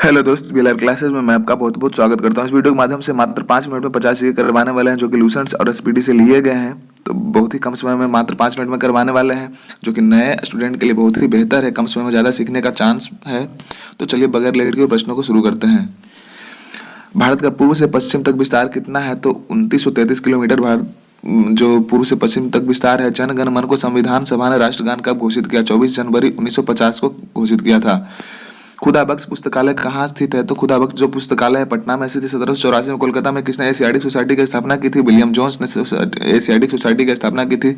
Hello दोस्त, BLR classes में मैं आपका बहुत बहुत स्वागत करता हूं। इस वीडियो के माध्यम से मात्र 5 मिनट में 50 चीजें करवाने वाले हैं जो कि लूसेंट्स और एसपीडी से लिए गए हैं। तो बहुत ही कम समय में मात्र 5 मिनट में करवाने वाले हैं, जो कि नए स्टूडेंट के लिए बहुत ही बेहतर है। कम समय में ज़्यादा सीखने का चांस है। तो चलिए बगैर लेट के प्रश्नों को शुरू करते हैं। भारत का पूर्व से पश्चिम तक विस्तार कितना है? तो 2933 किलोमीटर भारत जो पूर्व से पश्चिम तक विस्तार है। जन गण मन को संविधान सभा ने राष्ट्रगान कब घोषित किया? 24 जनवरी 1950 को घोषित किया था। खुदा बख्श पुस्तकालय कहाँ स्थित है? तो खुदा बख्श जो पुस्तकालय है पटना में स्थित है। 1784 में कोलकाता में किसने एशियाटिक सोसाइटी की स्थापना की थी? विलियम जोन्स ने एशियाटिक सोसाइटी की स्थापना की थी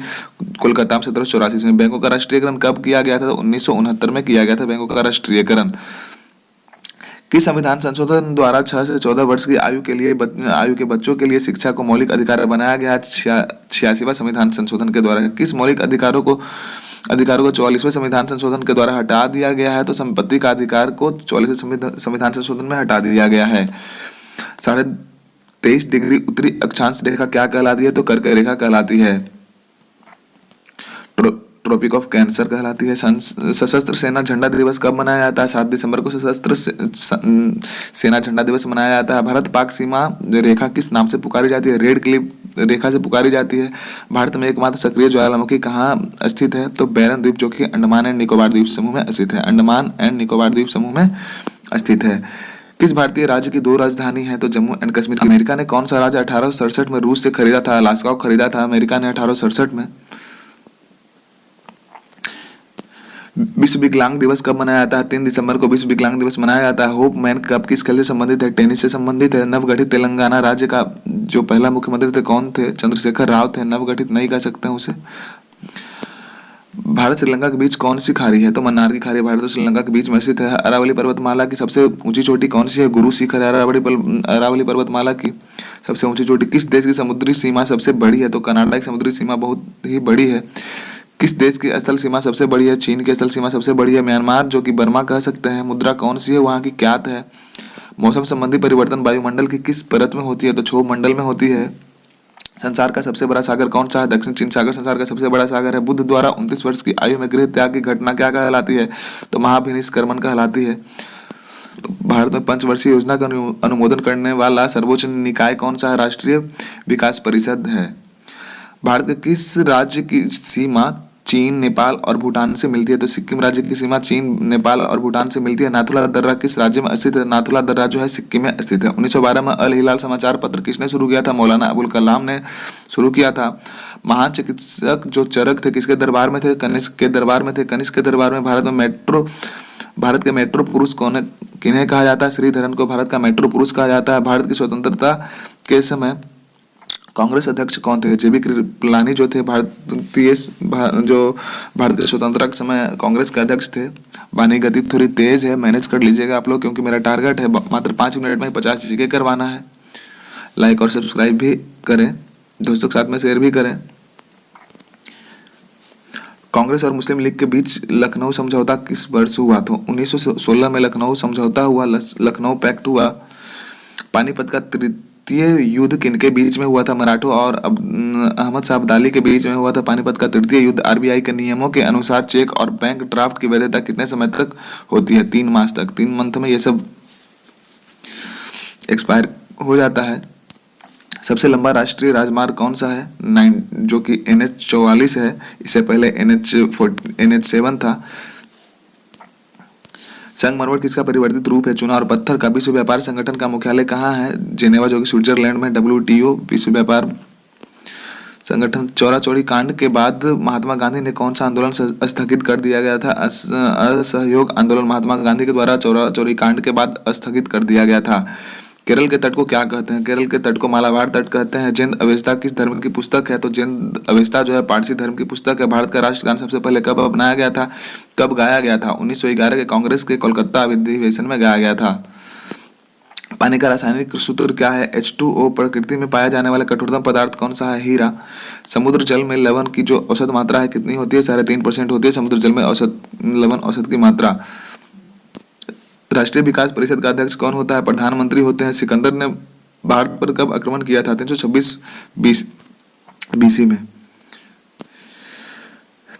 कोलकाता में 1784 में। बैंकों का राष्ट्रीयकरण कब किया गया था? तो 1969 में किया गया था बैंकों का राष्ट्रीयकरण। किस संविधान संशोधन द्वारा 6 से 14 वर्ष की आयु के बच्चों के लिए शिक्षा को मौलिक अधिकार बनाया गया? 86वां संविधान संशोधन के द्वारा। किस मौलिक अधिकारों को 44वें संविधान संशोधन के द्वारा हटा दिया गया है? तो संपत्ति का अधिकार को 44वें संविधान संशोधन में हटा दिया गया है। 23.5 डिग्री उत्तरी अक्षांश रेखा क्या कहलाती है? तो कर्क रेखा कहलाती है। ट्रॉपिक ऑफ कैंसर कहलाती है। सशस्त्र सेना झंडा दिवस कब मनाया जाता है? 7 दिसंबर को सशस्त्र सेना झंडा दिवस मनाया जाता है। भारत पाक सीमा रेखा किस नाम से पुकारी जाती है? रेड क्लिफ रेखा से पुकारी जाती है। भारत में एकमात्र सक्रिय ज्वालामुखी कहाँ स्थित है? तो बैरन द्वीप, जो कि अंडमान एंड निकोबार द्वीप समूह में स्थित है। अंडमान एंड निकोबार द्वीप समूह में स्थित है। किस भारतीय राज्य की 2 राजधानी है? तो जम्मू एंड कश्मीर। अमेरिका ने कौन सा राज्य 1867 में रूस से खरीदा था? अलास्का को खरीदा था अमेरिका ने 1867 में। विश्व विकलांग दिवस कब मनाया जाता है? 3 दिसंबर को विश्व विकलांग दिवस मनाया जाता है। होप मैन कप किस खेल से संबंधित है? टेनिस से संबंधित है। नवगठित तेलंगाना राज्य का जो पहला मुख्यमंत्री थे कौन थे? चंद्रशेखर राव थे। नवगठित नहीं कह सकते हैं उसे। भारत श्रीलंका के बीच कौन सी खाड़ी है? तो मन्नार की खाड़ी भारत और श्रीलंका के बीच में स्थित है। अरावली पर्वतमाला की सबसे ऊंची चोटी कौन सी है? गुरु शिखर है अरावली पर्वतमाला की सबसे ऊंची चोटी। किस देश की समुद्री सीमा सबसे बड़ी है? तो कनाडा की समुद्री सीमा बहुत ही बड़ी है। किस देश की स्थल सीमा सबसे बड़ी है? चीन की स्थल सीमा सबसे बड़ी है। म्यांमार, जो कि बर्मा कह सकते हैं, मुद्रा कौन सी है? वहाँ की क्यात है। मौसम संबंधी परिवर्तन वायुमंडल की किस परत में होती है? तो क्षोभ मंडल में होती है। संसार का सबसे बड़ा सागर कौन सा है? दक्षिण चीन सागर संसार का सबसे बड़ा सागर है। बुद्ध द्वारा 29 वर्ष की आयु में गृह त्याग की घटना क्या कहलाती है? तो महाभिनिष्क्रमण कहलाती है। भारत में 5 वर्षीय योजना का अनुमोदन करने वाला सर्वोच्च निकाय कौन सा है? राष्ट्रीय विकास परिषद है। भारत के किस राज्य की सीमा चीन, नेपाल और भूटान से मिलती है? तो सिक्किम राज्य की सीमा चीन, नेपाल और भूटान से मिलती है। नाथुला दर्रा किस राज्य में स्थित है? नाथुला दर्रा जो है सिक्किम में स्थित है। 1912 में अल हिलाल समाचार पत्र किसने शुरू किया था? मौलाना अबुल कलाम ने शुरू किया था। महान चिकित्सक जो चरक थे किसके दरबार में थे? कनिष्क के दरबार में थे। कनिष्क के दरबार में भारत के मेट्रो पुरुष किन्हें कहा जाता है? श्रीधरन को भारत का मेट्रो पुरुष कहा जाता है। भारत की स्वतंत्रता के समय कांग्रेस अध्यक्ष कौन थे? जेबी कृपलानी जो थे भारत के स्वतंत्रता के समय कांग्रेस के अध्यक्ष थे। वाणी गति थोड़ी तेज है, मैनेज कर लीजिएगा आप लोग, क्योंकि मेरा टारगेट है मात्र 5 मिनट में 50 चीजें करवाना है। लाइक और सब्सक्राइब भी करें, दोस्तों के साथ में शेयर भी करें। कांग्रेस और मुस्लिम लीग के बीच लखनऊ समझौता किस वर्ष हुआ? तो 1916 में लखनऊ समझौता हुआ, लखनऊ पैक्ट हुआ। पानीपत का तृतीय युद्ध किनके बीच में हुआ था? मराठों और अहमद शाह अब्दाली के बीच में हुआ था पानीपत का तृतीय युद्ध। आरबीआई के नियमों के अनुसार चेक और बैंक ड्राफ्ट की वैधता कितने समय तक होती है? 3 मास तक। 3 मंथ में ये सब एक्सपायर हो जाता है। सबसे लंबा राष्ट्रीय राजमार्ग कौन सा है? जो कि NH44 है। इससे पहले NH7 था। संगमरमर किसका परिवर्तित रूप है? चूना और पत्थर का। विश्व व्यापार संगठन का मुख्यालय कहाँ है? जेनेवा, जो कि स्विट्जरलैंड में। WTO विश्व व्यापार संगठन। चौरा चौरी कांड के बाद महात्मा गांधी ने कौन सा आंदोलन स्थगित कर दिया गया था? असहयोग आंदोलन महात्मा गांधी के द्वारा चौरा चौरी कांड के बाद स्थगित कर दिया गया था। केरल के तट को क्या कहते हैं? केरल के तट को मालाबार तट कहते हैं। जिंद अवेस्ता किस धर्म की पुस्तक है? तो जिंद अवेस्ता जो है पारसी धर्म की पुस्तक है। भारत का राष्ट्रगान सबसे पहले कब अपनाया गया था? कब गाया गया था? 1911 के कांग्रेस के कोलकाता अधिवेशन में गाया गया था। पानी का रासायनिक सूत्र क्या है? H2O। प्रकृति में पाया जाने वाला कठोरतम पदार्थ कौन सा है? हीरा। समुद्र जल में लवण की जो औसत मात्रा है कितनी होती है? 3.5% होती है समुद्र जल में लवण औसत की मात्रा। राष्ट्रीय विकास परिषद का अध्यक्ष कौन होता है? प्रधानमंत्री होते हैं। सिकंदर ने भारत पर कब आक्रमण किया था? 326 BC में।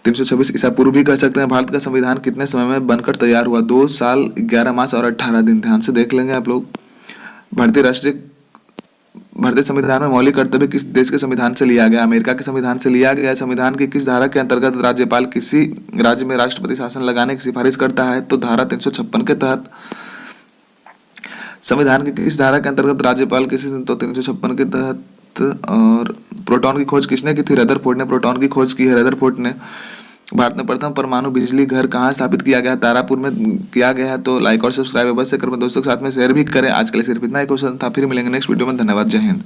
326 ईसा पूर्व भी कह सकते हैं। भारत का संविधान कितने समय में बनकर तैयार हुआ? 2 साल 11 मास और 18 दिन। ध्यान से देख लेंगे आप लोग। भारतीय संविधान में मौलिक कर्तव्य किस देश के संविधान से लिया गया? अमेरिका के संविधान से लिया गया। संविधान की किस धारा के अंतर्गत राज्यपाल किसी राज्य में राष्ट्रपति शासन लगाने की सिफारिश करता है? तो धारा 356 के तहत। संविधान की किस धारा के अंतर्गत राज्यपाल किसी, तो 356 के तहत। और प्रोटॉन की खोज किसने की थी? रदरफोर्ड ने प्रोटॉन की खोज की है, रदरफोर्ड ने। भारत में प्रथम परमाणु बिजली घर कहाँ स्थापित किया गया? तारापुर में किया गया है। तो लाइक और सब्सक्राइब अवश्य करें, दोस्तों के साथ में शेयर भी करें। आज के लिए सिर्फ इतना ही क्वेश्चन था, फिर मिलेंगे नेक्स्ट वीडियो में। धन्यवाद, जय हिंद।